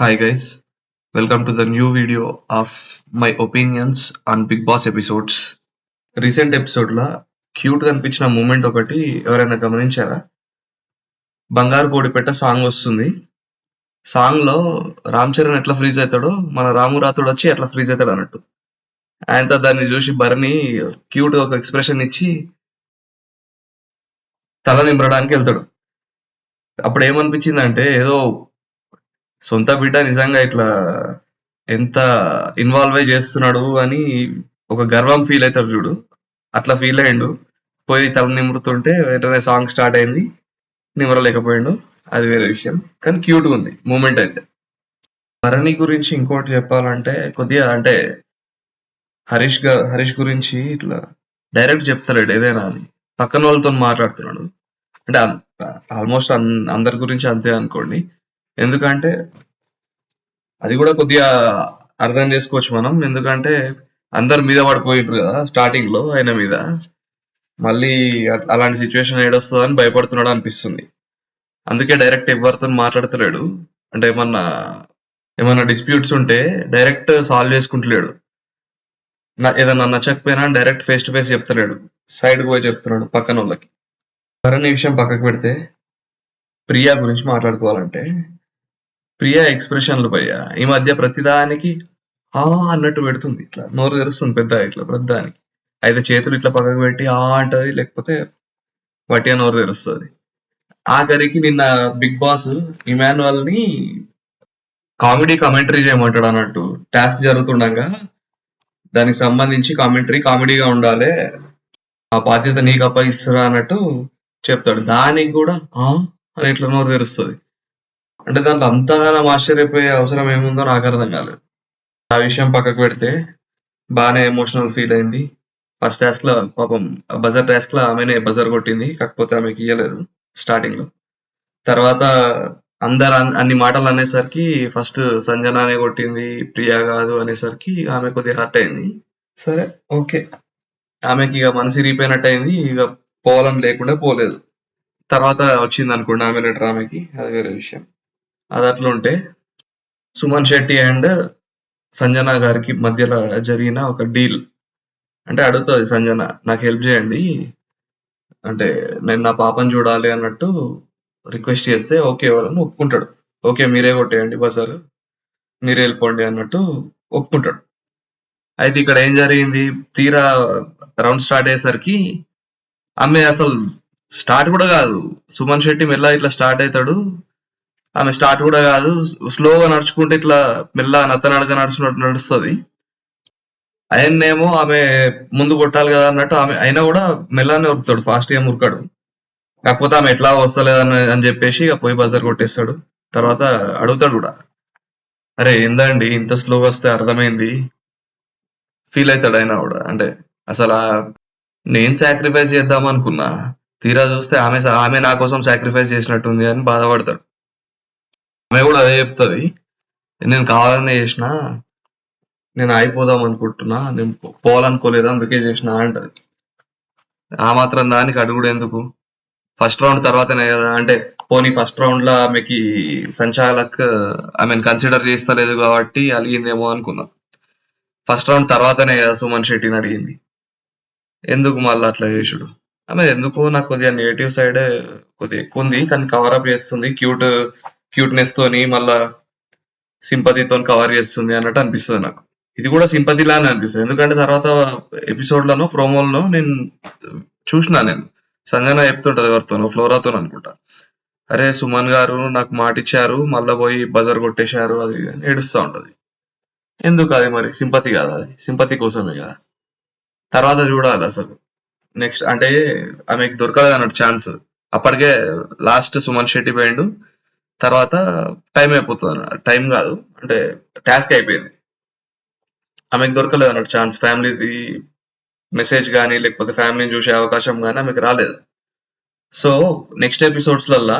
Hi guys, welcome to the new video of my opinions on Big Boss episodes. Recent episode law cute గా అనిపించిన moment ఒకటి ఎవరైనా గమనించారా? బంగారు కోడిపెట్ట song వస్తుంది. సాంగ్ లో రామ్ చరణ్ ఎట్లా ఫ్రీజ్ అవుతాడో మన రాము రాథోడ్ వచ్చి ఎట్లా ఫ్రీజ్ అవుతాడు అన్నట్టు. ఆయనతో దాన్ని చూసి భరణి క్యూట్ గా ఒక ఎక్స్ప్రెషన్ ఇచ్చి తల నింపడానికి వెళ్తాడు. అప్పుడు ఏమనిపించింది అంటే ఏదో సొంత బిడ్డ నిజంగా ఇట్లా ఎంత ఇన్వాల్వ్ అయి చేస్తున్నాడు అని ఒక గర్వం ఫీల్ అవుతాడు చూడు, అట్లా ఫీల్ అయ్యిండు. పోయి తల నిమురుతుంటే వెంటనే సాంగ్ స్టార్ట్ అయింది, నిమరలేకపోయిండు. అది వేరే విషయం, కానీ క్యూట్ ఉంది మూమెంట్ అయితే. భరణి గురించి ఇంకోటి చెప్పాలంటే కొద్దిగా అంటే హరీష్ గురించి ఇట్లా డైరెక్ట్ చెప్తలేడు ఏదైనా అని, పక్కన వాళ్ళతో మాట్లాడుతున్నాడు. అంటే ఆల్మోస్ట్ అందరి గురించి అంతే అనుకోండి. ఎందుకంటే అది కూడా కొద్దిగా అర్థం చేసుకోవచ్చు మనం. ఎందుకంటే అందరు మీద పడిపోయిండ్రు కదా స్టార్టింగ్ లో ఆయన మీద. మళ్ళీ అలాంటి సిచ్యువేషన్ ఏడొస్తుందో అని భయపడుతున్నాడు అనిపిస్తుంది. అందుకే డైరెక్ట్ ఎవరితో మాట్లాడతలేడు. అంటే ఏమన్నా డిస్ప్యూట్స్ ఉంటే డైరెక్ట్ సాల్వ్ చేసుకుంటలేడు. ఏదన్నా నచ్చకపోయినా డైరెక్ట్ ఫేస్ టు ఫేస్ చెప్తలేడు, సైడ్ పోయి చెప్తున్నాడు పక్కన వాళ్ళకి. భరణి విషయం పక్కకు పెడితే ప్రియా గురించి మాట్లాడుకోవాలంటే, ప్రియా ఎక్స్ప్రెషన్లు భయ్య ఈ మధ్య ప్రతిదానికి అన్నట్టు పెడుతుంది. ఇట్లా నోరు తెరుస్తుంది పెద్ద ఇట్లా ప్రతిదానికి. అయితే చేతులు ఇట్లా పక్కకు పెట్టి అంటది, లేకపోతే వట్టిగా నోరు తెరుస్తుంది. ఆఖరికి నిన్న బిగ్ బాస్ ఇమాన్యువల్ ని కామెడీ కామెంటరీ చేయమంటాడు అన్నట్టు. టాస్క్ జరుగుతుండగా దానికి సంబంధించి కామెడీగా ఉండాలి, ఆ బాధ్యత నీకు అప్పగిస్తురా అన్నట్టు చెప్తాడు. దానికి కూడా అని ఇట్లా నోరు తెరుస్తుంది. అంటే దాంట్లో అంతగానో ఆశ్చర్యపోయే అవసరం ఏముందో నాకు అర్థం కాలేదు. ఆ విషయం పక్కకు పెడితే బాగానే ఎమోషనల్ ఫీల్ అయింది. ఫస్ట్ టాస్క్ లో పాపం బజర్ టాస్క్ లో ఆమెనే బజర్ కొట్టింది, కాకపోతే ఆమెకి ఇయ్యలేదు స్టార్టింగ్ లో. తర్వాత అందరు అన్ని మాటలు అనేసరికి ఫస్ట్ సంజనానే కొట్టింది, ప్రియా కాదు అనేసరికి ఆమె కొద్దిగా హర్ట్ అయింది. సరే ఓకే, ఆమెకి ఇక మనసు ఇరిగిపోయినట్టు అయింది. ఇక పోవాలని లేకుండా పోలేదు. తర్వాత వచ్చింది అనుకోండి ఆమె లెటర్ ఆమెకి, అది వేరే విషయం. అది అట్లా ఉంటే సుమన్ శెట్టి అండ్ సంజన గారికి మధ్యలో జరిగిన ఒక డీల్. అంటే అడుగుతుంది సంజన, నాకు హెల్ప్ చేయండి, అంటే నేను నా పాపని చూడాలి అన్నట్టు రిక్వెస్ట్ చేస్తే ఓకే ఎవరని ఒప్పుకుంటాడు. ఓకే మీరే కొట్టేయండి బజారు, మీరే వెళ్ళిపోండి అన్నట్టు ఒప్పుకుంటాడు. అయితే ఇక్కడ ఏం జరిగింది, తీరా రౌండ్ స్టార్ట్ అయ్యేసరికి ఆమె అసలు స్టార్ట్ కూడా కాదు. సుమన్ శెట్టి మెల్ల ఇట్లా స్టార్ట్ అవుతాడు, ఆమె స్టార్ట్ కూడా కాదు, స్లోగా నడుచుకుంటే ఇట్లా మెల్ల నడక నడుచున్నట్టు నడుస్తుంది. ఆయన్నేమో ఆమె ముందు కొట్టాలి కదా అన్నట్టు ఆమె అయినా కూడా మెల్లనే ఉరుకుతాడు, ఫాస్ట్ గా ఉరకాడు. కాకపోతే ఆమె ఎట్లా వస్తలేదని అని చెప్పేసి ఇక పోయి బజర్ కొట్టేస్తాడు. తర్వాత అడుగుతాడు కూడా, అరే ఏందండి ఇంత స్లోగా వస్తే అర్థమైంది, ఫీల్ అవుతాడు ఆయన కూడా. అంటే అసలు నేను సాక్రిఫైస్ చేద్దాం అనుకున్నా, తీరా చూస్తే ఆమె నా కోసం సాక్రిఫైస్ చేసినట్టుంది అని బాధపడతాడు. ఆమె కూడా అదే చెప్తుంది, నేను కావాలనే చేసిన, నేను ఆగిపోదాం అనుకుంటున్నా, నేను పోవాలనుకోలేదు అందుకే చేసిన అంటది. ఆ మాత్రం దానికి అడుగుడు ఎందుకు, ఫస్ట్ రౌండ్ తర్వాతనే కదా. అంటే పోనీ ఫస్ట్ రౌండ్ లో ఆమెకి సంచాలక్ ఆమెను కన్సిడర్ చేస్తలేదు కాబట్టి అలిగిందేమో అనుకుందాం. ఫస్ట్ రౌండ్ తర్వాతనే కదా సుమన్ శెట్టిని అడిగింది. ఎందుకు మళ్ళీ అట్లా చేసుడు? ఆమె ఎందుకు నాకు కొద్దిగా నెగిటివ్ సైడ్ కొద్దిగా ఎక్కువ ఉంది, కానీ కవరప్ చేస్తుంది క్యూట్నెస్ తోని, మళ్ళా సింపతితో కవర్ చేస్తుంది అన్నట్టు అనిపిస్తుంది నాకు. ఇది కూడా సింపతి లానే అనిపిస్తుంది, ఎందుకంటే తర్వాత ఎపిసోడ్లను ప్రోమోలను నేను చూసినా. నేను సంజన చెప్తుంటది ఎవరితోనో, ఫ్లోరాతో అనుకుంటా, అరే సుమన్ గారు నాకు మాట ఇచ్చారు, మళ్ళా పోయి బజర్ కొట్టేశారు, అది ఏడుస్తూ ఉంటది. ఎందుకు అది మరి సింపతి కాదా? అది సింపతి కోసమే కదా. తర్వాత చూడాలి అసలు నెక్స్ట్ అంటే ఆమెకి దొరకలేదు అన్నట్టు ఛాన్స్. అప్పటికే లాస్ట్ సుమన్ శెట్టి పోయిండు, తర్వాత టైం అయిపోతుంది, టైం కాదు అంటే టాస్క్ అయిపోయింది. ఆమెకు దొరకలేదు అన్నట్టు ఛాన్స్, ఫ్యామిలీది మెసేజ్ కానీ లేకపోతే ఫ్యామిలీని చూసే అవకాశం కానీ ఆమెకు రాలేదు. సో నెక్స్ట్ ఎపిసోడ్స్ లల్లా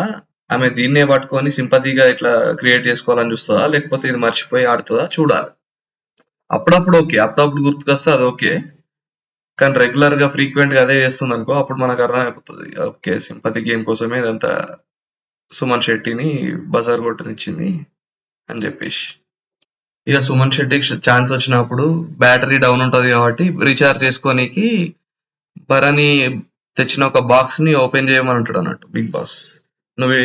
ఆమె దీన్నే పట్టుకొని సింపతిగా ఇట్లా క్రియేట్ చేసుకోవాలని చూస్తుందా, లేకపోతే ఇది మర్చిపోయి ఆడుతుందా చూడాలి. అప్పుడప్పుడు ఓకే, అప్పుడప్పుడు గుర్తుకొస్తే అది ఓకే, కానీ రెగ్యులర్ గా ఫ్రీక్వెంట్ గా అదే చేస్తుంది అనుకో, అప్పుడు మనకు అర్థమైపోతుంది ఓకే సింపతి గేమ్ కోసమే ఇదంతా సుమన్ శెట్టిని బజార్ కొట్టనిచ్చింది అని చెప్పేసి. ఇక సుమన్ శెట్టికి ఛాన్స్ వచ్చినప్పుడు బ్యాటరీ డౌన్ ఉంటది కాబట్టి రీఛార్జ్ చేసుకోనికి భరణి తెచ్చిన ఒక బాక్స్ ని ఓపెన్ చేయమని అంటాడు అన్నట్టు బిగ్ బాస్. నువ్వు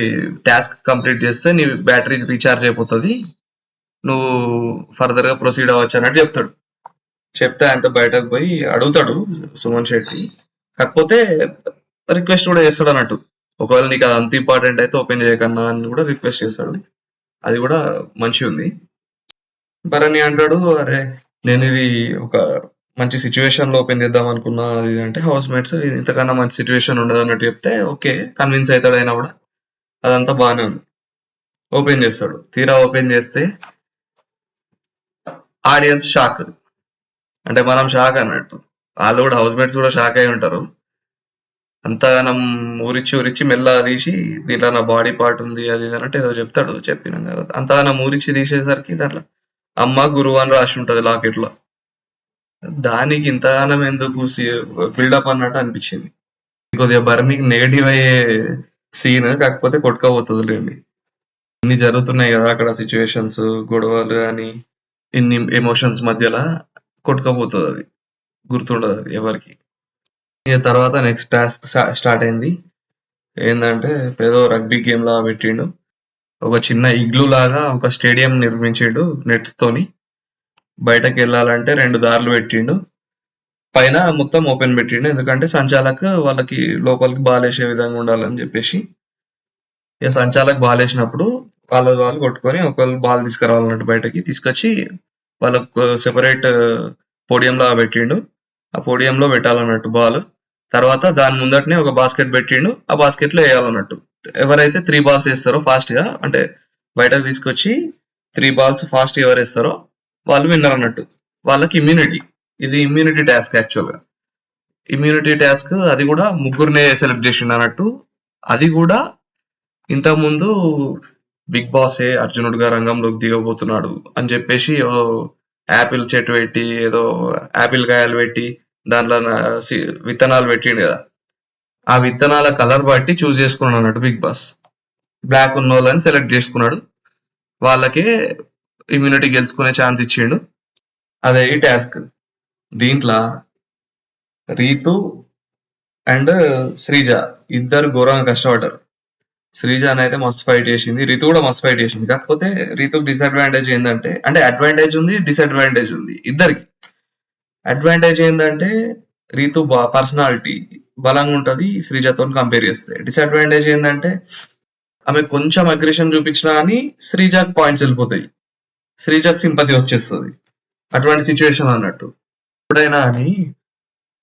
టాస్క్ కంప్లీట్ చేస్తే నీ బ్యాటరీ రీఛార్జ్ అయిపోతుంది, నువ్వు ఫర్దర్ గా ప్రొసీడ్ అవ్వచ్చు అన్నట్టు చెప్తాడు. చెప్తే అంత బయటకు పోయి అడుగుతాడు సుమన్ శెట్టి. కాకపోతే రిక్వెస్ట్ కూడా చేస్తాడు అన్నట్టు, ఒకవేళ నీకు అది అంత ఇంపార్టెంట్ అయితే ఓపెన్ చేయకన్నా అని కూడా రిక్వెస్ట్ చేస్తాడు. అది కూడా మంచిగా ఉంది. భరణి అంటాడు, అరే నేను ఇది ఒక మంచి సిచ్యువేషన్ లో ఓపెన్ చేద్దాం అనుకున్నా, అది ఇది అంటే హౌస్ మేట్స్ ఇంతకన్నా మంచి సిచ్యువేషన్ ఉండదు అన్నట్టు చెప్తే ఓకే కన్విన్స్ అవుతాడు. అయినా కూడా అదంతా బాగానే ఉంది. ఓపెన్ చేస్తాడు. తీరా ఓపెన్ చేస్తే ఆడియన్స్ షాక్. అంటే మనం షాక్ అన్నట్టు, వాళ్ళు కూడా హౌస్ మేట్స్ కూడా షాక్ అయి ఉంటారు. అంతగానం ఊరిచ్చి మెల్లగా తీసి దీంట్లో నా బాడీ పార్ట్ ఉంది అది ఇది అంటే ఏదో చెప్తాడు. చెప్పినాం కదా, అంతగానం ఊరిచ్చి తీసేసరికి దాంట్లో అమ్మ గురువు అని రాసి ఉంటది లాకెట్ లో. దానికి ఇంతగానం ఎందుకు బిల్డప్ అన్నట్టు అనిపించింది. కొద్దిగా బర్నీకి నెగటివ్ అయ్యే సీన్, కాకపోతే కొట్టుకోబోతుంది లేండి. ఇన్ని జరుగుతున్నాయి కదా అక్కడ సిచ్యువేషన్స్, గొడవలు అని ఇన్ని ఎమోషన్స్ మధ్యలో కొట్టుకోబోతుంది. అది గుర్తుండదు అది ఎవరికి. ఇక తర్వాత నెక్స్ట్ టాస్క్ స్టార్ట్ అయింది. ఏంటంటే ఏదో రగ్బీ గేమ్ లాగా పెట్టిండు. ఒక చిన్న ఇగ్లూ లాగా ఒక స్టేడియం నిర్మించిండు నెట్స్ తోని. బయటకు వెళ్ళాలంటే 2 దారులు పెట్టిండు. పైన మొత్తం ఓపెన్ పెట్టిండు, ఎందుకంటే సంచాలక్ వాళ్ళకి లోపలికి బాల్ వేసే విధంగా ఉండాలని చెప్పేసి. ఇక సంచాలక్ బాల్ వేసినప్పుడు వాళ్ళు కొట్టుకొని ఒకళ్ళు బాల్ తీసుకురావాలన్నట్టు బయటకి తీసుకొచ్చి వాళ్ళకు సెపరేట్ పోడియం లాగా పెట్టిండు. ఆ పోడియంలో పెట్టాలన్నట్టు బాల్. తర్వాత దాని ముందటనే ఒక బాస్కెట్ పెట్టిండు, ఆ బాస్కెట్ లో వేయాలన్నట్టు. ఎవరైతే 3 బాల్స్ వేస్తారో ఫాస్ట్ గా, అంటే బయటకు తీసుకొచ్చి 3 బాల్స్ ఫాస్ట్ ఎవరు వేస్తారో వాళ్ళు విన్నర్ అన్నట్టు. వాళ్ళకి ఇమ్యూనిటీ, ఇది ఇమ్యూనిటీ టాస్క్ యాక్చువల్ గా. ఇమ్యూనిటీ టాస్క్ అది కూడా ముగ్గురునే సెలెక్ట్ చేసిండు అన్నట్టు. అది కూడా ఇంతకు ముందు బిగ్ బాసే అర్జునుడిగా రంగంలోకి దిగబోతున్నాడు అని చెప్పేసి యాపిల్ చెట్టు పెట్టి, ఏదో యాపిల్ కాయలు పెట్టి దాంట్లో విత్తనాలు పెట్టిండు కదా, ఆ విత్తనాల కలర్ బట్టి చూస్ చేసుకున్నాడు అన్నట్టు బిగ్ బాస్. బ్లాక్ ఉన్న వాళ్ళని సెలెక్ట్ చేసుకున్నాడు, వాళ్ళకే ఇమ్యూనిటీ గెలుచుకునే ఛాన్స్ ఇచ్చిండు. అదే ఈ టాస్క్. దీంట్లో రీతు అండ్ శ్రీజ ఇద్దరు ఘోరంగా కష్టపడ్డారు. శ్రీజ అయితే మస్తు ఫైట్ చేసింది, రీతు కూడా మస్తు ఫైట్ చేసింది. కాకపోతే రీతుకు డిసడ్వాంటేజ్ ఏంటంటే, అంటే అడ్వాంటేజ్ ఉంది డిసడ్వాంటేజ్ ఉంది ఇద్దరికి. అడ్వాంటేజ్ ఏంటంటే రీతు పర్సనాలిటీ బలంగా ఉంటది శ్రీజతో కంపేర్ చేస్తే. డిసడ్వాంటేజ్ ఏంటంటే ఆమె కొంచెం అగ్రెషన్ చూపించినా కానీ శ్రీజాకి పాయింట్స్ వెళ్ళిపోతాయి, శ్రీజాకి సింపతి వచ్చేస్తుంది. అటువంటి సిచ్యువేషన్ అన్నట్టు. ఎప్పుడైనా అని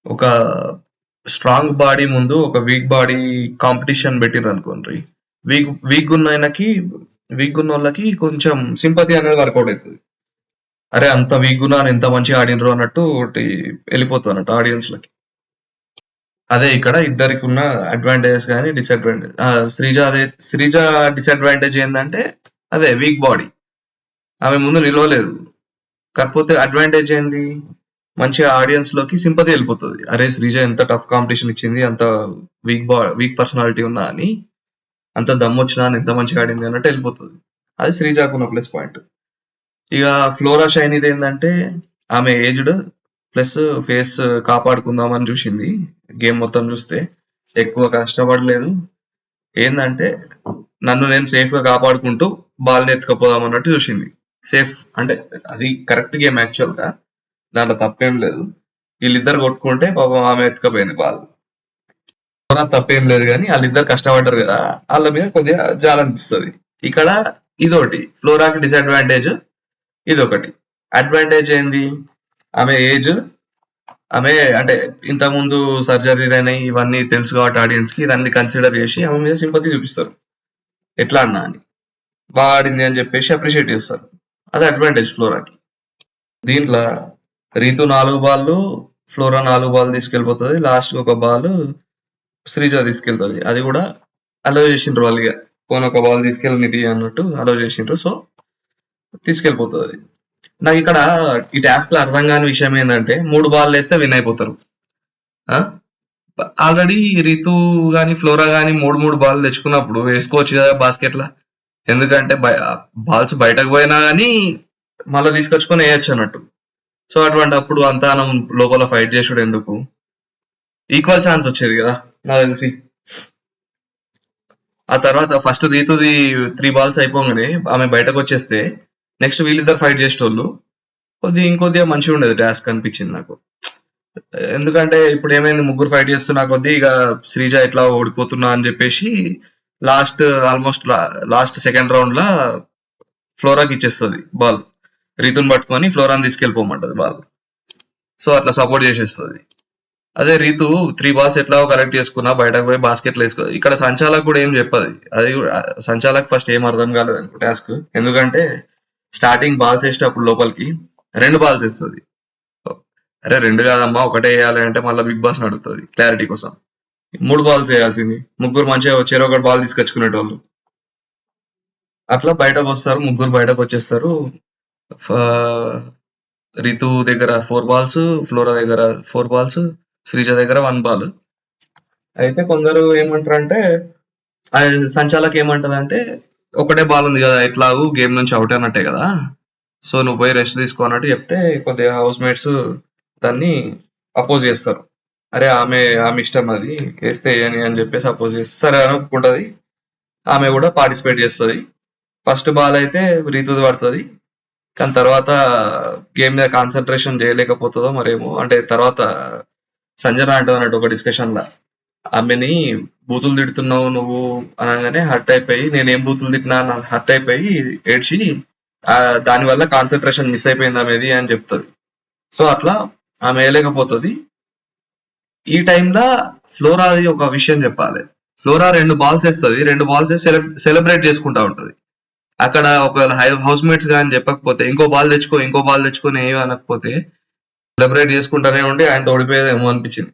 ఒక స్ట్రాంగ్ బాడీ ముందు ఒక వీక్ బాడీ కాంపిటీషన్ పెట్టిర్రు అనుకోండి, వీక్ ఉన్న వాళ్ళకి కొంచెం సింపతి అనేది వర్కౌట్ అవుతుంది. అరే అంత వీక్ గున్నా ఎంత మంచిగా ఆడినరు అన్నట్టు ఒకటి వెళ్ళిపోతుంది అన్నట్టు ఆడియన్స్ లకి. అదే ఇక్కడ ఇద్దరికి ఉన్న అడ్వాంటేజెస్ కానీ డిసడ్వాంటేజ్. శ్రీజ డిసడ్వాంటేజ్ ఏంటంటే అదే వీక్ బాడీ, ఆమె ముందు నిలవలేదు. కాకపోతే అడ్వాంటేజ్ ఏంది, మంచిగా ఆడియన్స్ లోకి సింపతి వెళ్ళిపోతుంది. అరే శ్రీజ ఎంత టఫ్ కాంపిటీషన్ ఇచ్చింది, అంత వీక్ పర్సనాలిటీ ఉన్నా అని, అంత దమ్ము వచ్చినా ఎంత మంచిగా ఆడింది అన్నట్టు వెళ్ళిపోతుంది. అది శ్రీజాకు ఉన్న ప్లస్ పాయింట్. ఇక ఫ్లోరా షైనీది ఏంటంటే ఆమె ఏజ్డ్ ప్లస్ ఫేస్ కాపాడుకుందామని చూసింది. గేమ్ మొత్తం చూస్తే ఎక్కువ కష్టపడలేదు. ఏంటంటే నన్ను నేను సేఫ్ గా కాపాడుకుంటూ బాల్ని ఎత్తుకపోదాం అన్నట్టు చూసింది. సేఫ్ అంటే అది కరెక్ట్ గేమ్ యాక్చువల్ గా, దాంట్లో తప్పేం లేదు. వీళ్ళిద్దరు కొట్టుకుంటే పాపం ఆమె ఎత్తుకపోయింది బాల్. తప్పేం లేదు కానీ వాళ్ళిద్దరు కష్టపడ్డారు కదా, వాళ్ళ మీద కొద్దిగా జాలనిపిస్తుంది. ఇక్కడ ఇదొకటి ఫ్లోరాకి డిసడ్వాంటేజ్, ఇదొకటి. అడ్వాంటేజ్ ఏంది, ఆమె ఏజ్, ఆమె అంటే ఇంత ముందు సర్జరీ అయినాయి ఇవన్నీ తెలుసు కాబట్టి ఆడియన్స్ కి ఇవన్నీ కన్సిడర్ చేసి ఆమె మీద సింపతి చూపిస్తారు. ఎట్లా అన్నా అని, బాగా ఆడింది అని చెప్పేసి అప్రిషియేట్ చేస్తారు. అది అడ్వాంటేజ్ ఫ్లోరాకి. దీంట్లో రీతు 4 బాళ్ళు, ఫ్లోరా 4 బాల్ తీసుకెళ్ళిపోతుంది. లాస్ట్ ఒక బాల్ శ్రీజ తీసుకెళ్తుంది. అది కూడా అలో చేసిండ్రు వాళ్ళు, ఇక పోనీ ఒక బాల్ తీసుకెళ్ళనిది అన్నట్టు అలో చేసిండ్రు. సో తీసుకెళ్ళిపోతుంది. నాకు ఇక్కడ ఈ టాస్క్ లో అర్థం కాని విషయం ఏంటంటే 3 బాల్ వేస్తే విన్ అయిపోతారు. ఆల్రెడీ రీతు గాని ఫ్లోరా గాని 3 బాల్ తెచ్చుకున్నప్పుడు వేసుకోవచ్చు కదా బాస్కెట్ లా. ఎందుకంటే బాల్స్ బయటకు పోయినా గానీ మళ్ళీ తీసుకొచ్చుకొని వేయచ్చు అన్నట్టు. సో అటువంటప్పుడు అంతానం లోపల ఫైట్ చేసుడు ఎందుకు? ఈక్వల్ ఛాన్స్ వచ్చేది కదా నాకు తెలిసి. ఆ తర్వాత ఫస్ట్ రీతుది 3 బాల్స్ అయిపోగానే ఆమె బయటకు వచ్చేస్తే నెక్స్ట్ వీళ్ళిద్దరు ఫైట్ చేసేటోళ్ళు. ఇంకొద్దిగా మంచిగా ఉండేది టాస్క్ అనిపించింది నాకు. ఎందుకంటే ఇప్పుడు ఏమైంది, ముగ్గురు ఫైట్ చేస్తున్నా కొద్దీ ఇక శ్రీజ ఎట్లా ఓడిపోతున్నా అని చెప్పేసి ఆల్మోస్ట్ లాస్ట్ సెకండ్ రౌండ్ లా ఫ్లోరాకి ఇచ్చేస్తుంది బాల్. రీతుని పట్టుకొని ఫ్లోరాని తీసుకెళ్ళిపోమంటది బాల్. సో అట్లా సపోర్ట్ చేసేస్తుంది. అదే రీతు 3 బాల్స్ ఎట్లా కరెక్ట్ చేసుకున్నా బయటకు పోయి బాస్కెట్లో వేసుకో. ఇక్కడ సంచాలక్ కూడా ఏం చెప్పదు. అది సంచాలక్ ఫస్ట్ ఏం అర్థం కాలేదు అనుకో టాస్క్. ఎందుకంటే స్టార్టింగ్ బాల్స్ వేసేటప్పుడు లోపలికి 2 బాల్స్ వేస్తుంది. అరే 2 కాదమ్మా, ఒకటే వేయాలి అంటే మళ్ళీ బిగ్ బాస్ అడుగుతుంది క్లారిటీ కోసం. 3 బాల్స్ వేయాల్సింది. ముగ్గురు మంచిగా వచ్చారు, ఒకటి బాల్ తీసుకొచ్చుకునేటోళ్ళు. అట్లా బయటకు వస్తారు, ముగ్గురు బయటకు వచ్చేస్తారు. రితు దగ్గర 4 బాల్స్, ఫ్లోరా దగ్గర 4 బాల్స్, శ్రీజ దగ్గర 1 బాల్. అయితే కొందరు ఏమంటారంటే, సంచాలక్ ఏమంటదంటే, ఒకటే బాల్ ఉంది కదా, ఎట్లాగూ గేమ్ నుంచి అవుట్ అన్నట్టే కదా, సో నువ్వు పోయి రెస్ట్ తీసుకో అన్నట్టు చెప్తే కొద్దిగా హౌస్ మేట్స్ దాన్ని అపోజ్ చేస్తారు. అరే ఆమె ఇష్టం, అది వేస్తే అని చెప్పేసి అపోజ్ చేస్తే సరే అనుకుంటది. ఆమె కూడా పార్టిసిపేట్ చేస్తుంది. ఫస్ట్ బాల్ అయితే రీతుది పడుతుంది, కానీ తర్వాత గేమ్ మీద కాన్సన్ట్రేషన్ చేయలేకపోతుందో మరేమో. అంటే తర్వాత సంజన అంటది అన్నట్టు ఒక డిస్కషన్ లా, ఆమెని బూతులు తిడుతున్నావు నువ్వు అనగానే హర్ట్ అయిపోయి, నేనేం బూతులు తిట్టినా హర్ట్ అయిపోయి ఏడ్చి దాని వల్ల కాన్సన్ట్రేషన్ మిస్ అయిపోయింది ఆమెది అని చెప్తుంది. సో అట్లా ఆమె వేయలేకపోతుంది. ఈ టైంలో ఫ్లోరాది ఒక విషయం చెప్పాలి. ఫ్లోరా 2 బాల్స్ వేస్తుంది, 2 బాల్స్ వేసి సెలబ్రేట్ చేసుకుంటా ఉంటది. అక్కడ ఒకవేళ హౌస్ మేట్స్ కానీ చెప్పకపోతే, ఇంకో బాల్ తెచ్చుకొని ఏమి అనకపోతే సెలబ్రేట్ చేసుకుంటానే ఉండి ఆయనతో ఓడిపోయేదేమో అనిపించింది.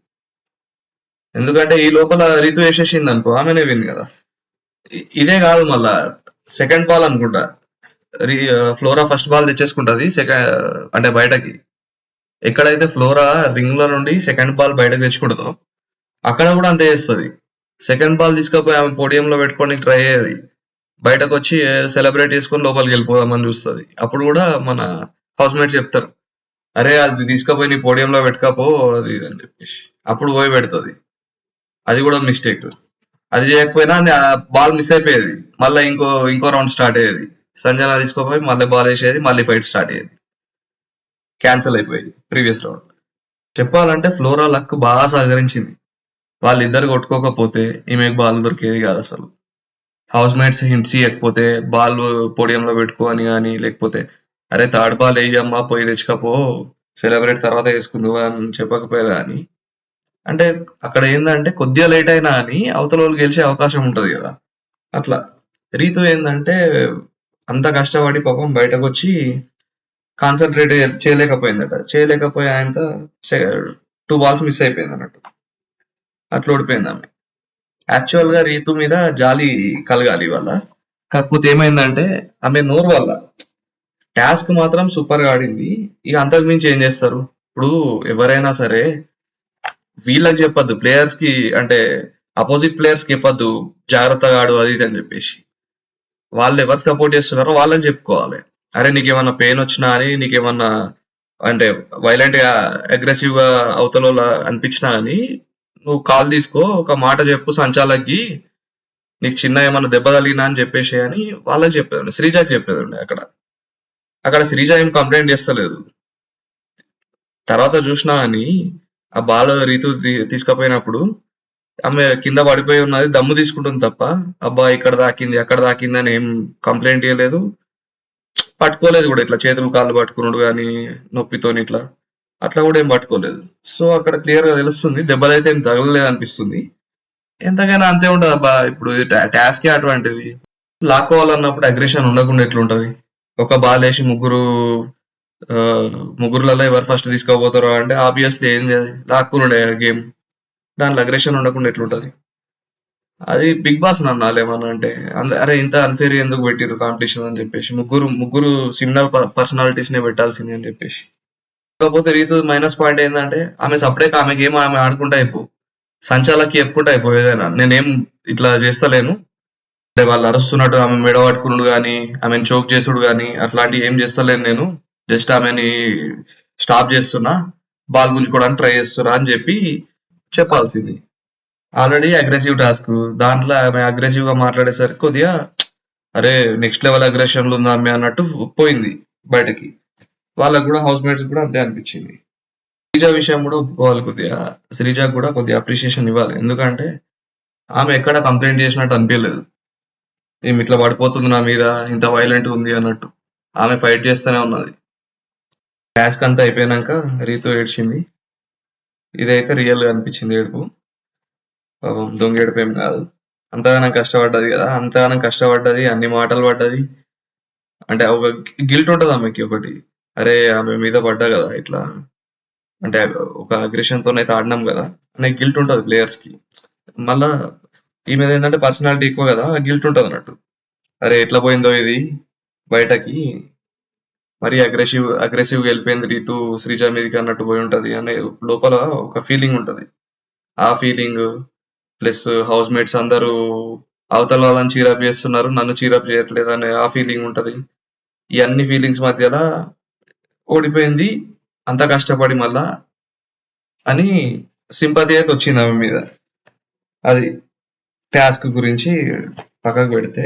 ఎందుకంటే ఈ లోపల రీతు వేసేసింది అనుకో, ఆమెనే విన్ కదా. ఇదే కాదు, మళ్ళా సెకండ్ బాల్ అనుకుంటా ఫ్లోరా ఫస్ట్ బాల్ తెచ్చేసుకుంటది అంటే బయటకి. ఎక్కడైతే ఫ్లోరా రింగ్ లో నుండి సెకండ్ బాల్ బయటకు తెచ్చుకుంటుందో అక్కడ కూడా అంతే చేస్తుంది. సెకండ్ బాల్ తీసుకపోయి ఆమె పోడియంలో పెట్టుకొని ట్రై అయ్యేది, బయటకు వచ్చి సెలబ్రేట్ చేసుకొని లోపలికి వెళ్ళిపోదామని చూస్తుంది. అప్పుడు కూడా మన హౌస్ మేట్స్ చెప్తారు, అరే అది తీసుకపోయి నీ పోడియంలో పెట్టుకపో అది అని చెప్పేసి. అప్పుడు పోయి పెడుతుంది. అది కూడా మిస్టేక్. అది చేయకపోయినా బాల్ మిస్ అయిపోయేది, మళ్ళీ ఇంకో రౌండ్ స్టార్ట్ అయ్యేది. సంజన తీసుకోపోయి మళ్ళీ బాల్ వేసేది, మళ్ళీ ఫైట్ స్టార్ట్ అయ్యేది. క్యాన్సిల్ అయిపోయింది ప్రీవియస్ రౌండ్. చెప్పాలంటే ఫ్లోరా లక్ బాగా సహకరించింది. వాళ్ళిద్దరు కొట్టుకోకపోతే ఈమెకు బాల్ దొరికేది కాదు అసలు. హౌస్ మేట్స్ హింట్స్ ఇవ్వకపోతే, బాల్ పోడియంలో పెట్టుకో అని కానీ, లేకపోతే అరే థర్డ్ బాల్ వేయమ్మా పోయి తెచ్చుకపో సెలబ్రేట్ తర్వాత వేసుకుందు అని చెప్పకపోయారు. కానీ అంటే అక్కడ ఏంటంటే కొద్దిగా లేట్ అయినా అని అవతల వాళ్ళు గెలిచే అవకాశం ఉంటది కదా. అట్లా రీతు ఏంటంటే అంత కష్టపడి పాపం బయటకు వచ్చి కాన్సన్ట్రేట్ చేయలేకపోయి ఆయనతో 2 బాల్స్ మిస్ అయిపోయింది అన్నట్టు. అట్లా ఓడిపోయింది ఆమె. యాక్చువల్ గా రీతు మీద జాలి కలగాలి వల్ల. కాకపోతే ఏమైందంటే ఆమె నోరు వల్ల టాస్క్ మాత్రం సూపర్ గా ఆడింది. ఇక అంతకు మించి ఏం చేస్తారు. ఇప్పుడు ఎవరైనా సరే వీళ్ళకి చెప్పొద్దు, ప్లేయర్స్ కి, అంటే అపోజిట్ ప్లేయర్స్ కి చెప్పొద్దు జాగ్రత్తగా ఆడు అది ఇది అని చెప్పేసి. వాళ్ళు ఎవరికి సపోర్ట్ చేస్తున్నారో వాళ్ళని చెప్పుకోవాలి. అరే నీకేమన్నా పెయిన్ వచ్చినా అని, నీకేమన్నా అంటే వైలెంట్ గా అగ్రెసివ్ గా అవతల అనిపించినా అని నువ్వు కాల్ తీసుకో, ఒక మాట చెప్పు సంచాలకి, నీకు చిన్న ఏమన్నా దెబ్బ తగిలినా అని చెప్పేసి అని వాళ్ళకి చెప్పేదండి. శ్రీజాకి చెప్పేదండి. అక్కడ శ్రీజ ఏం కంప్లైంట్ చేస్తలేదు. తర్వాత చూసినా అని ఆ బాల్ రీతు తీసుకుపోయినప్పుడు ఆమె కింద పడిపోయి ఉన్నది, దమ్ము తీసుకుంటుంది తప్ప అబ్బా ఇక్కడ దాకింది అక్కడ దాకింది అని ఏం కంప్లైంట్ ఇవ్వలేదు, పట్టుకోలేదు కూడా. ఇట్లా చేతులు కాళ్ళు పట్టుకున్నాడు కానీ నొప్పితోని ఇట్లా అట్లా కూడా ఏం పట్టుకోలేదు. సో అక్కడ క్లియర్ గా తెలుస్తుంది దెబ్బలైతే ఏం తగలలేదు అనిపిస్తుంది. ఎంతకైనా అంతే ఉంటది అబ్బా. ఇప్పుడు టాస్క్ అటువంటిది. లాక్కోవాలన్నప్పుడు అగ్రెషన్ ఉండకుండా ఎట్లుంటది. ఒక బాల్ వేసి ముగ్గురులలో ఎవరు ఫస్ట్ తీసుకోపోతారో అంటే ఆబ్వియస్లీ ఏం చేయాలి, లాక్కునుండే గేమ్. దాంట్లో అగ్రెషన్ ఉండకుండా ఎట్లుంటది. అది బిగ్ బాస్ నన్ను ఏమన్నా అంటే అరే ఇంత అన్ఫేర్ ఎందుకు పెట్టిరు కాంపిటీషన్ అని చెప్పేసి, ముగ్గురు సిమిలర్ పర్సనాలిటీస్ నే పెట్టాల్సింది అని చెప్పేసి. కాకపోతే రీతు మైనస్ పాయింట్ ఏంటంటే ఆమె సపరేట్ ఆమె గేమ్ ఆమె ఆడుకుంటా అయిపో, సంచాలకి చెప్పుకుంటా అయిపో ఏదైనా నేనేం ఇట్లా చేస్తలేను, అంటే వాళ్ళు అరుస్తున్నట్టు ఆమె మెడ పట్టుకున్నాడు కానీ ఆమెను చోక్ చేసుడు కానీ అట్లాంటివి ఏం చేస్తలేను నేను. జస్ట్ ఆమెని స్టాప్ చేస్తున్నా, బాల్ గుంజుకోవడానికి ట్రై చేస్తున్నా అని చెప్పి చెప్పాల్సింది. ఆల్రెడీ అగ్రెసివ్ టాస్క్, దాంట్లో ఆమె అగ్రెసివ్ గా మాట్లాడేసరికి కొద్దిగా అరే నెక్స్ట్ లెవెల్ అగ్రెషన్లు ఉందా ఆమె అన్నట్టు పోయింది బయటకి. వాళ్ళకు కూడా హౌస్ మేట్స్ కూడా అంతే అనిపించింది. శ్రీజ విషయం కూడా ఒప్పుకోవాలి, కొద్దిగా శ్రీజకు కూడా కొద్దిగా అప్రిషియేషన్ ఇవ్వాలి. ఎందుకంటే ఆమె ఎక్కడ కంప్లైంట్ చేసినట్టు అనిపించలేదు. ఈమె ఇట్లా పడిపోతుంది నా మీద, ఇంత వైలెంట్ ఉంది అన్నట్టు. ఆమె ఫైట్ చేస్తూనే ఉన్నది. టాస్క్ అంతా అయిపోయినాక రీతు ఏడ్చింది. ఇదైతే రియల్ గా అనిపించింది ఏడుపు. పాపం దొంగ ఏడుపు ఏం కాదు. అంతగానం కష్టపడ్డది కదా, అంతగానం కష్టపడ్డది, అన్ని మాటలు పడ్డది. అంటే ఒక గిల్ట్ ఉంటది ఆమెకి ఒకటి, అరే ఆమె మీద పడ్డా కదా ఇట్లా, అంటే ఒక అగ్రెషన్ తోనైతే ఆడినాం కదా అనే గిల్ట్ ఉంటది ప్లేయర్స్ కి. మళ్ళా ఈమె ఏంటంటే పర్సనాలిటీ ఎక్కువ కదా, గిల్ట్ ఉంటది అన్నట్టు. అరే ఎట్లా పోయిందో ఇది బయటకి, మరీ అగ్రెసివ్ గా వెళ్ళిపోయింది రీతు శ్రీజ మీదకి అన్నట్టు పోయి ఉంటది అనే లోపల ఒక ఫీలింగ్ ఉంటది. ఆ ఫీలింగ్ ప్లస్ హౌస్ మేట్స్ అందరూ అవతల వాళ్ళని చీరప్ చేస్తున్నారు, నన్ను చీరప్ చేయట్లేదు అనే ఆ ఫీలింగ్ ఉంటది. ఈ అన్ని ఫీలింగ్స్ మధ్యలో ఓడిపోయింది అంత కష్టపడి మళ్ళా అని సింపతి అయితే వచ్చింది ఆమె మీద. అది టాస్క్ గురించి పక్కకు పెడితే,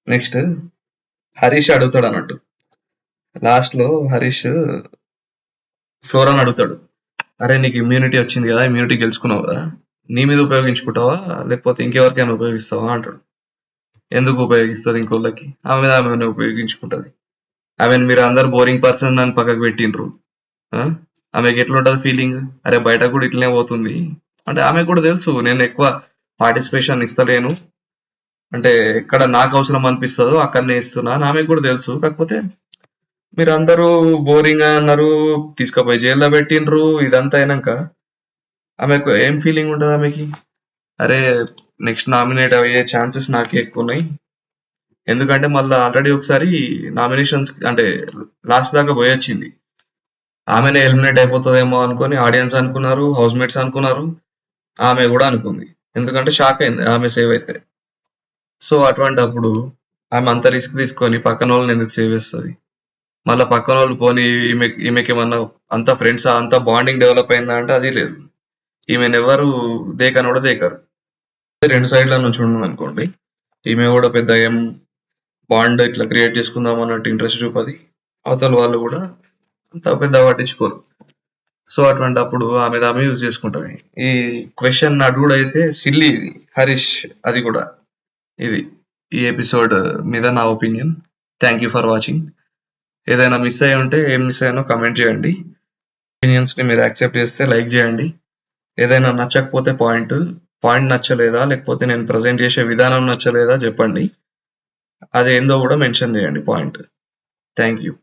నెక్స్ట్ హరీష్ అడుగుతాడు అన్నట్టు. లాస్ట్ లో హరీష్ ఫ్లోరాన్ అడుగుతాడు, అరే నీకు ఇమ్యూనిటీ వచ్చింది కదా, ఇమ్యూనిటీ గెలుచుకున్నావు కదా, నీ మీద ఉపయోగించుకుంటావా లేకపోతే ఇంకెవరికైనా ఉపయోగిస్తావా అంటాడు. ఎందుకు ఉపయోగిస్తుంది ఇంకోళ్ళకి, ఆమె మీద ఆమె ఉపయోగించుకుంటది. ఆమెను మీరు అందరు బోరింగ్ పర్సన్ అని పక్కకు పెట్టిండ్రు. ఆమెకి ఎట్లుంటది ఫీలింగ్, అరే బయట కూడా ఇట్లనే పోతుంది అంటే ఆమెకు కూడా తెలుసు నేను ఎక్కువ పార్టిసిపేషన్ ఇస్తలేను, అంటే ఎక్కడ నాకు అవసరం అనిపిస్తుందో అక్కడనే ఇస్తున్నా అని ఆమెకు కూడా తెలుసు. కాకపోతే మీరు అందరూ బోరింగ్ అన్నారు, తీసుకుపోయి జైల్లో పెట్టిండ్రు, ఇదంతా అయినాక ఆమెకు ఏం ఫీలింగ్ ఉంటుంది ఆమెకి, అరే నెక్స్ట్ నామినేట్ అయ్యే ఛాన్సెస్ నాకే ఎక్కువ ఉన్నాయి. ఎందుకంటే మళ్ళీ ఆల్రెడీ ఒకసారి నామినేషన్స్ అంటే లాస్ట్ దాకా పోయొచ్చింది. ఆమెనే ఎలిమినేట్ అయిపోతుందేమో అనుకుని ఆడియన్స్ అనుకున్నారు, హౌస్ మేట్స్ అనుకున్నారు, ఆమె కూడా అనుకుంది. ఎందుకంటే షాక్ అయింది ఆమె సేవ్ అయితే. సో అటువంటి అప్పుడు ఆమె అంత రిస్క్ తీసుకొని పక్కన వాళ్ళని ఎందుకు సేవ్ చేస్తుంది? మళ్ళీ పక్కన వాళ్ళు పోనీ ఈమెకి ఏమన్నా అంత ఫ్రెండ్స్ అంత బాండింగ్ డెవలప్ అయిందా అంటే అది లేదు. ఈమెను ఎవరు దేకని కూడా దేకరు. రెండు సైడ్ల నుంచి ఉండదు అనుకోండి, ఈమె కూడా పెద్ద ఏం బాండ్ ఇట్లా క్రియేట్ చేసుకుందాం అన్నట్టు ఇంట్రెస్ట్ చూపది, అవతల వాళ్ళు కూడా అంత పెద్ద పట్టించుకోరు. సో అటువంటి అప్పుడు ఆమె యూజ్ చేసుకుంటది. ఈ క్వశ్చన్ అడుగుడు అయితే సిల్లీ ఇది హరీష్, అది కూడా. ఇది ఈ ఎపిసోడ్ మీద నా opinion. Thank you for watching. ఏదైనా మిస్ అయ్యి ఉంటే ఏం మిస్ అయ్యానో కమెంట్ చేయండి. ఒపీనియన్స్ ని మీరు యాక్సెప్ట్ చేస్తే లైక్ చేయండి. ఏదైనా నచ్చకపోతే పాయింట్ నచ్చలేదా లేకపోతే నేను ప్రజెంట్ చేసే విధానం నచ్చలేదా చెప్పండి, అదేందో కూడా మెన్షన్ చేయండి పాయింట్. Thank you.